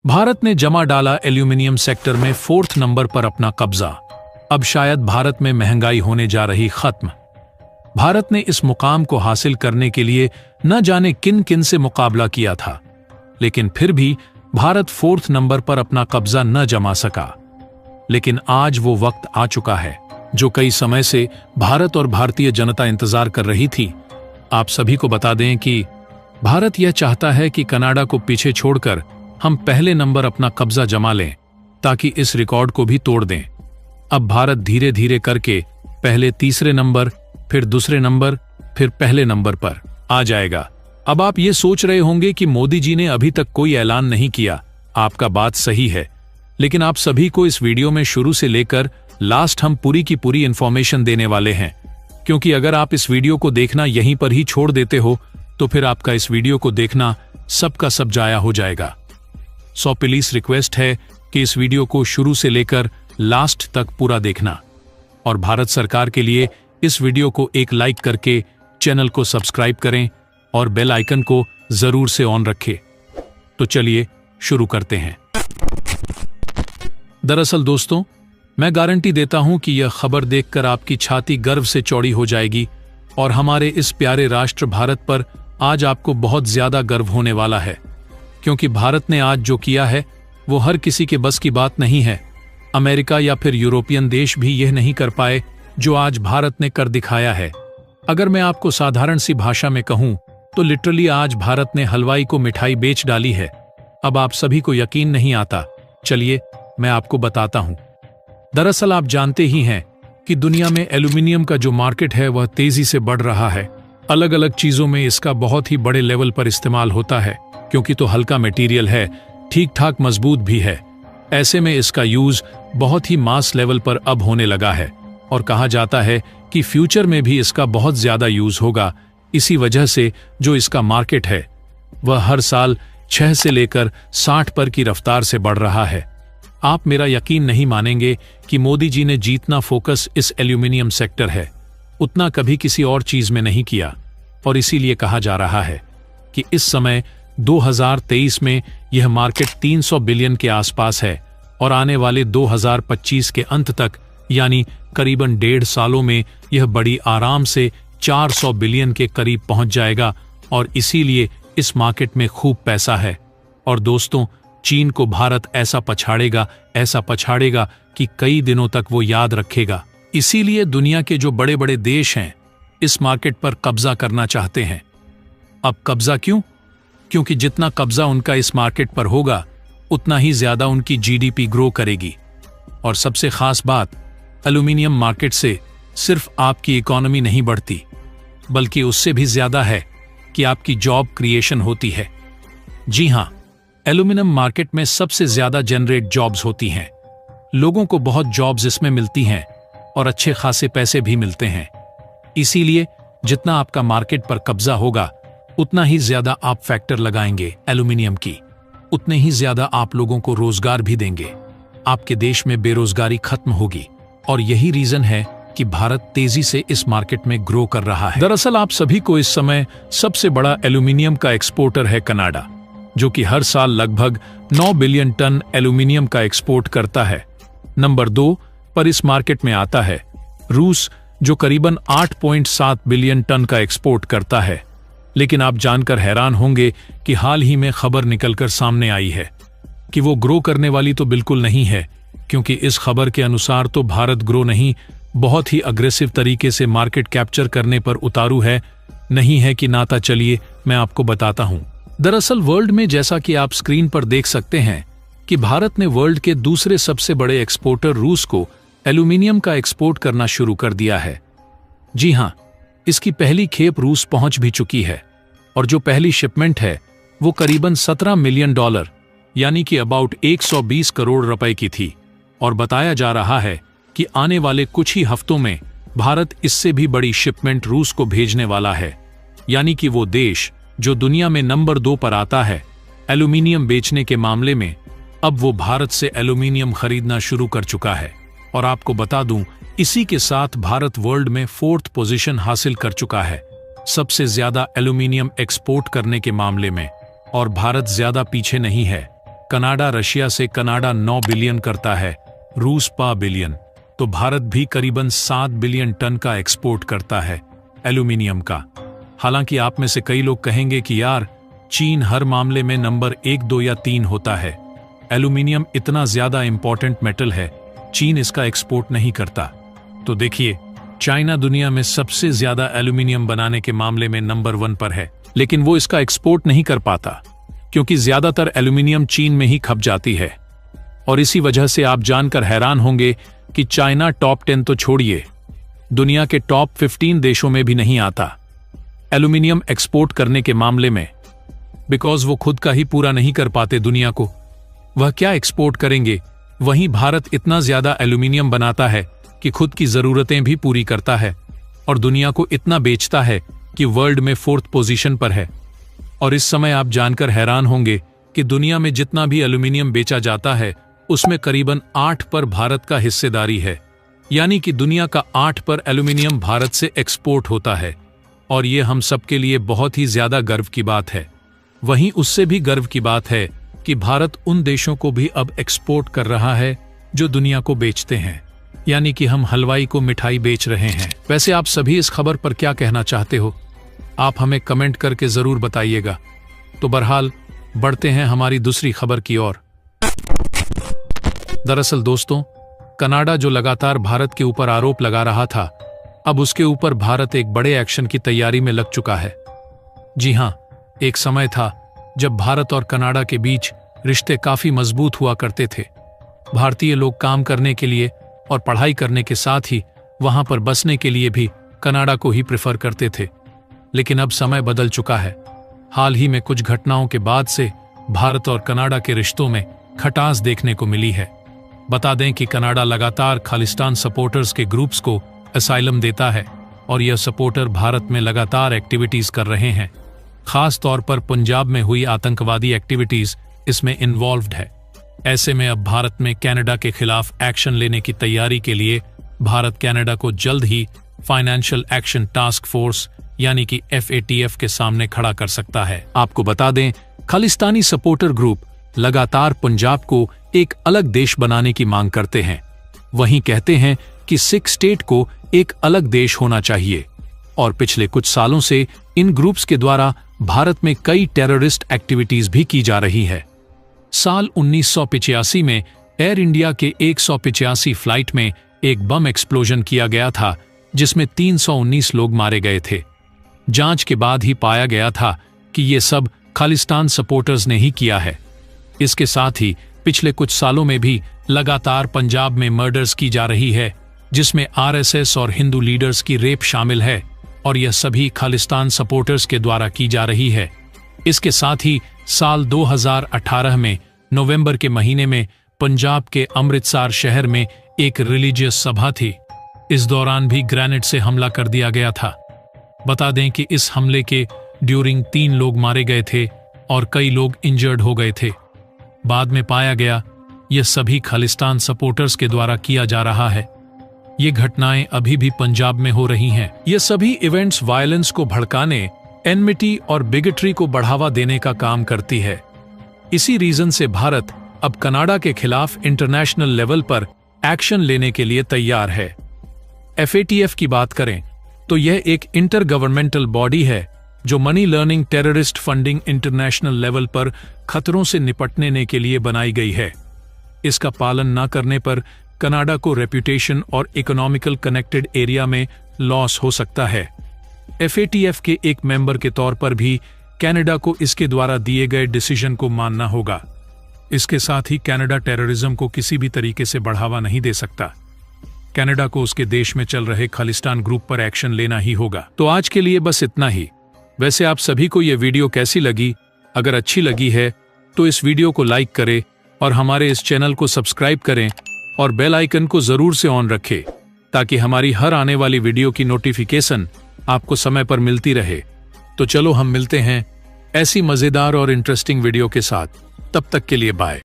भारत ने जमा डाला एल्यूमिनियम सेक्टर में 4th नंबर पर अपना कब्जा। अब शायद भारत में महंगाई होने जा रही खत्म। भारत ने इस मुकाम को हासिल करने के लिए न जाने किन किन से मुकाबला किया था, लेकिन फिर भी भारत 4th नंबर पर अपना कब्जा न जमा सका। लेकिन आज वो वक्त आ चुका है जो कई समय से भारत और भारतीय जनता इंतजार कर रही थी। आप सभी को बता दें कि भारत यह चाहता है कि कनाडा को पीछे छोड़कर हम पहले नंबर अपना कब्जा जमा लें, ताकि इस रिकॉर्ड को भी तोड़ दें। अब भारत धीरे धीरे करके पहले तीसरे नंबर, फिर दूसरे नंबर, फिर पहले नंबर पर आ जाएगा। अब आप ये सोच रहे होंगे कि मोदी जी ने अभी तक कोई ऐलान नहीं किया। आपका बात सही है, लेकिन आप सभी को इस वीडियो में शुरू से लेकर लास्ट हम पूरी की पूरी इंफॉर्मेशन देने वाले हैं, क्योंकि अगर आप इस वीडियो को देखना यहीं पर ही छोड़ देते हो तो फिर आपका इस वीडियो को देखना सबका सब जाया हो जाएगा। सो प्लीज रिक्वेस्ट है कि इस वीडियो को शुरू से लेकर लास्ट तक पूरा देखना, और भारत सरकार के लिए इस वीडियो को एक लाइक करके चैनल को सब्सक्राइब करें और बेल आइकन को जरूर से ऑन रखें। तो चलिए शुरू करते हैं। दरअसल दोस्तों, मैं गारंटी देता हूं कि यह खबर देखकर आपकी छाती गर्व से चौड़ी हो जाएगी और हमारे इस प्यारे राष्ट्र भारत पर आज आपको बहुत ज्यादा गर्व होने वाला है, क्योंकि भारत ने आज जो किया है वो हर किसी के बस की बात नहीं है। अमेरिका या फिर यूरोपियन देश भी यह नहीं कर पाए जो आज भारत ने कर दिखाया है। अगर मैं आपको साधारण सी भाषा में कहूं तो लिटरली आज भारत ने हलवाई को मिठाई बेच डाली है। अब आप सभी को यकीन नहीं आता, चलिए मैं आपको बताता हूं। दरअसल आप जानते ही हैं कि दुनिया में एल्यूमिनियम का जो मार्केट है वह तेजी से बढ़ रहा है। अलग अलग चीजों में इसका बहुत ही बड़े लेवल पर इस्तेमाल होता है, क्योंकि तो हल्का मटेरियल है, ठीक ठाक मजबूत भी है। ऐसे में इसका यूज बहुत ही मास लेवल पर अब होने लगा है और कहा जाता है कि फ्यूचर में भी इसका बहुत ज्यादा यूज होगा। इसी वजह से जो इसका मार्केट है वह हर साल 6 से लेकर 60 पर की रफ्तार से बढ़ रहा है। आप मेरा यकीन नहीं मानेंगे कि मोदी जी ने जितना फोकस इस एल्यूमिनियम सेक्टर है उतना कभी किसी और चीज में नहीं किया, और इसीलिए कहा जा रहा है कि इस समय 2023 में यह मार्केट 300 बिलियन के आसपास है और आने वाले 2025 के अंत तक यानी करीबन 1.5 सालों में यह बड़ी आराम से 400 बिलियन के करीब पहुंच जाएगा। और इसीलिए इस मार्केट में खूब पैसा है। और दोस्तों, चीन को भारत ऐसा पछाड़ेगा कि कई दिनों तक वो याद रखेगा। इसीलिए दुनिया के जो बड़े बड़े देश हैं इस मार्केट पर कब्जा करना चाहते हैं। अब कब्जा क्यों? क्योंकि जितना कब्जा उनका इस मार्केट पर होगा उतना ही ज्यादा उनकी जीडीपी ग्रो करेगी। और सबसे खास बात, एल्यूमिनियम मार्केट से सिर्फ आपकी इकोनॉमी नहीं बढ़ती, बल्कि उससे भी ज्यादा है कि आपकी जॉब क्रिएशन होती है। जी हां, एल्यूमिनियम मार्केट में सबसे ज्यादा जनरेट जॉब्स होती हैं। लोगों को बहुत जॉब्स इसमें मिलती हैं और अच्छे खासे पैसे भी मिलते हैं। इसीलिए जितना आपका मार्केट पर कब्जा होगा उतना ही ज्यादा आप फैक्टर लगाएंगे एल्यूमिनियम की, उतने ही ज्यादा आप लोगों को रोजगार भी देंगे। आपके देश में बेरोजगारी खत्म होगी, और यही रीजन है कि भारत तेजी से इस मार्केट में ग्रो कर रहा है। दरअसल आप सभी को इस समय सबसे बड़ा एल्यूमिनियम का एक्सपोर्टर है कनाडा, जो कि हर साल लगभग 9 बिलियन टन एल्यूमिनियम का एक्सपोर्ट करता है। नंबर 2 पर इस मार्केट में आता है रूस, जो करीबन 8.7 बिलियन टन का एक्सपोर्ट करता है। लेकिन आप जानकर हैरान होंगे कि हाल ही में खबर निकलकर सामने आई है कि वो ग्रो करने वाली तो बिल्कुल नहीं है, क्योंकि इस खबर के अनुसार तो भारत ग्रो नहीं, बहुत ही अग्रेसिव तरीके से मार्केट कैप्चर करने पर उतारू है। नहीं है कि नाता, चलिए मैं आपको बताता हूं। दरअसल वर्ल्ड में, जैसा कि आप स्क्रीन पर देख सकते हैं, कि भारत ने वर्ल्ड के दूसरे सबसे बड़े एक्सपोर्टर रूस को एल्यूमिनियम का एक्सपोर्ट करना शुरू कर दिया है। जी हां, इसकी पहली खेप रूस पहुंच भी चुकी है, और जो पहली शिपमेंट है वो करीबन $17 मिलियन यानी कि अबाउट 120 करोड़ रुपए की थी। और बताया जा रहा है कि आने वाले कुछ ही हफ्तों में भारत इससे भी बड़ी शिपमेंट रूस को भेजने वाला है। यानी कि वो देश जो दुनिया में नंबर 2 पर आता है एल्यूमिनियम बेचने के मामले में, अब वो भारत से एल्यूमिनियम खरीदना शुरू कर चुका है। और आपको बता दूं, इसी के साथ भारत वर्ल्ड में 4th पोजीशन हासिल कर चुका है सबसे ज्यादा एल्यूमिनियम एक्सपोर्ट करने के मामले में, और भारत ज्यादा पीछे नहीं है। कनाडा रशिया से कनाडा 9 बिलियन करता है, रूस 5 बिलियन, तो भारत भी करीबन 7 बिलियन टन का एक्सपोर्ट करता है एल्यूमिनियम का। हालांकि आप में से कई लोग कहेंगे कि यार चीन हर मामले में नंबर 1, 2 या 3 होता है। एल्यूमिनियम इतना ज्यादा इंपॉर्टेंट मेटल है, चीन इसका एक्सपोर्ट नहीं करता। तो देखिए, चाइना दुनिया में सबसे ज्यादा एल्यूमिनियम बनाने के मामले में नंबर 1 पर है, लेकिन वो इसका एक्सपोर्ट नहीं कर पाता क्योंकि ज्यादातर एल्यूमिनियम चीन में ही खप जाती है। और इसी वजह से आप जानकर हैरान होंगे कि चाइना टॉप 10 तो छोड़िए, दुनिया के टॉप 15 देशों में भी नहीं आता एल्यूमिनियम एक्सपोर्ट करने के मामले में, बिकॉज वो खुद का ही पूरा नहीं कर पाते दुनिया को। वह क्या एक्सपोर्ट करेंगे? वहीं भारत इतना ज्यादा एल्यूमिनियम बनाता है कि खुद की जरूरतें भी पूरी करता है और दुनिया को इतना बेचता है कि वर्ल्ड में 4th पोजीशन पर है। और इस समय आप जानकर हैरान होंगे कि दुनिया में जितना भी एल्यूमिनियम बेचा जाता है उसमें करीबन 8 पर भारत का हिस्सेदारी है, यानी कि दुनिया का 8 पर एल्यूमिनियम भारत से एक्सपोर्ट होता है। और ये हम सबके लिए बहुत ही ज्यादा गर्व की बात है। वहीं उससे भी गर्व की बात है कि भारत उन देशों को भी अब एक्सपोर्ट कर रहा है जो दुनिया को बेचते हैं, यानी कि हम हलवाई को मिठाई बेच रहे हैं। वैसे आप सभी इस खबर पर क्या कहना चाहते हो? आप हमें कमेंट करके जरूर बताइएगा। तो बहरहाल बढ़ते हैं हमारी दूसरी खबर की ओर। दरअसल दोस्तों, कनाडा जो लगातार भारत के ऊपर आरोप लगा रहा था, अब उसके ऊपर भारत एक बड़े एक्शन की तैयारी में लग चुका है। जी हां, एक समय था जब भारत और कनाडा के बीच रिश्ते काफी मजबूत हुआ करते थे। भारतीय लोग काम करने के लिए और पढ़ाई करने के साथ ही वहां पर बसने के लिए भी कनाडा को ही प्रेफर करते थे। लेकिन अब समय बदल चुका है। हाल ही में कुछ घटनाओं के बाद से भारत और कनाडा के रिश्तों में खटास देखने को मिली है। बता दें कि कनाडा लगातार खालिस्तान सपोर्टर्स के ग्रुप्स को असाइलम देता है और यह सपोर्टर भारत में लगातार एक्टिविटीज कर रहे हैं। खास तौर पर पंजाब में हुई आतंकवादी एक्टिविटीज इसमें इन्वॉल्व्ड है। ऐसे में अब भारत में कनाडा के खिलाफ एक्शन लेने की तैयारी के लिए भारत कनाडा को जल्द ही फाइनेंशियल एक्शन टास्क फोर्स यानी कि FATF के सामने खड़ा कर सकता है। आपको बता दें, खालिस्तानी सपोर्टर ग्रुप लगातार पंजाब को एक अलग देश बनाने की मांग करते हैं। वहीं कहते हैं कि सिख स्टेट को एक अलग देश होना चाहिए। और पिछले कुछ सालों से इन ग्रुप्स के द्वारा भारत में कई टेररिस्ट एक्टिविटीज भी की जा रही है। साल 1985 में एयर इंडिया के 185 फ्लाइट में एक बम एक्सप्लोजन किया गया था जिसमें 319 लोग मारे गए थे। जांच के बाद ही पाया गया था कि ये सब खालिस्तान सपोर्टर्स ने ही किया है। इसके साथ ही पिछले कुछ सालों में भी लगातार पंजाब में मर्डर्स की जा रही है, जिसमें RSS और हिंदू लीडर्स की रेप शामिल है और यह सभी खालिस्तान सपोर्टर्स के द्वारा की जा रही है। इसके साथ ही साल 2018 में नवंबर के महीने में पंजाब के अमृतसर शहर में एक रिलीजियस सभा थी। इस दौरान भी ग्रेनेड से हमला कर दिया गया था। बता दें कि इस हमले के ड्यूरिंग 3 लोग मारे गए थे और कई लोग इंजर्ड हो गए थे। बाद में पाया गया यह सभी खालिस्तान सपोर्टर्स के द्वारा किया जा रहा है। ये घटनाएं अभी भी पंजाब में हो रही हैं। ये सभी इवेंट्स वायलेंस को भड़काने, एनमिटी और बिगेटरी को बढ़ावा देने का काम करती है। इसी रीजन से भारत अब कनाडा के खिलाफ इंटरनेशनल लेवल पर एक्शन लेने के लिए तैयार है। FATF की बात करें तो यह एक इंटर गवर्नमेंटल बॉडी है जो money learning terrorist funding international level पर खतरों से निपटने के लिए बनाई गई है। इसका पालन न करने पर कनाडा को रेपुटेशन और इकोनॉमिकल कनेक्टेड एरिया में लॉस हो सकता है। FATF के एक मेंबर के तौर पर भी कनाडा को इसके द्वारा दिए गए डिसीजन को मानना होगा। इसके साथ ही कनाडा टेररिज्म को किसी भी तरीके से बढ़ावा नहीं दे सकता। कनाडा को उसके देश में चल रहे खालिस्तान ग्रुप पर एक्शन लेना ही होगा। तो आज के लिए बस इतना ही। वैसे आप सभी को यह वीडियो कैसी लगी? अगर अच्छी लगी है तो इस वीडियो को लाइक करें और हमारे इस चैनल को सब्सक्राइब करें और बेल आइकन को जरूर से ऑन रखें ताकि हमारी हर आने वाली वीडियो की नोटिफिकेशन आपको समय पर मिलती रहे। तो चलो हम मिलते हैं ऐसी मजेदार और इंटरेस्टिंग वीडियो के साथ। तब तक के लिए बाय।